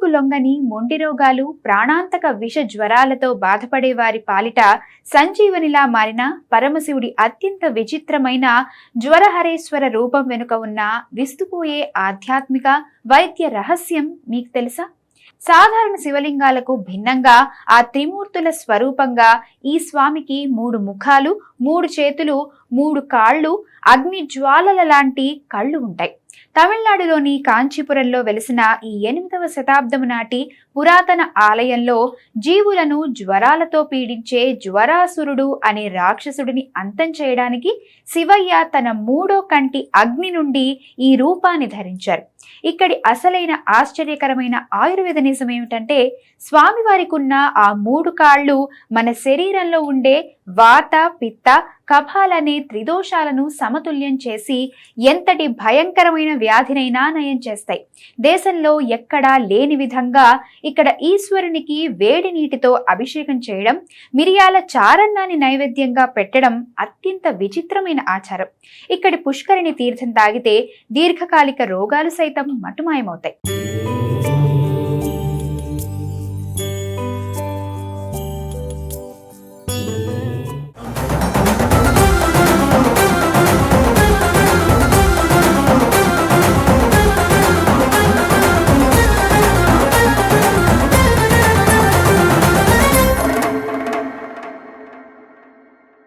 దెబ్బకు లొంగని మొండి రోగాలు, ప్రాణాంతక విష జ్వరాలతో బాధపడే వారి పాలిట సంజీవనిలా మారిన పరమశివుడి అత్యంత విచిత్రమైన జ్వరహరేశ్వర రూపం వెనుక ఉన్న విస్తుపోయే ఆధ్యాత్మిక వైద్య రహస్యం మీకు తెలుసా? సాధారణ శివలింగాలకు భిన్నంగా ఆ త్రిమూర్తుల స్వరూపంగా ఈ స్వామికి 3 ముఖాలు, 3 చేతులు, 3 కాళ్ళు, అగ్ని జ్వాలల లాంటి కళ్ళు ఉంటాయి. తమిళనాడులోని కాంచీపురంలో వెలిసిన ఈ 8వ శతాబ్దము నాటి పురాతన ఆలయంలో జీవులను జ్వరాలతో పీడించే జ్వరాసురుడు అనే రాక్షసుడిని అంతం చేయడానికి శివయ్య తన 3వ కంటి అగ్ని నుండి ఈ రూపాన్ని ధరించారు. ఇక్కడి అసలైన ఆశ్చర్యకరమైన ఆయుర్వేద నిజం ఏమిటంటే, స్వామివారికి ఉన్న ఆ 3 కాళ్ళు మన శరీరంలో ఉండే వాత, పిత్త, కఫాలనే త్రిదోషాలను సమతుల్యం చేసి ఎంతటి భయంకరమైన వ్యాధినైనా నయం చేస్తాయి. దేశంలో ఎక్కడా లేని విధంగా ఇక్కడ ఈశ్వరునికి వేడి నీటితో అభిషేకం చేయడం, మిరియాల చారన్నాన్ని నైవేద్యంగా పెట్టడం అత్యంత విచిత్రమైన ఆచారం. ఇక్కడి పుష్కరిణి తీర్థం తాగితే దీర్ఘకాలిక రోగాలు సైతం మటుమాయమవుతాయి.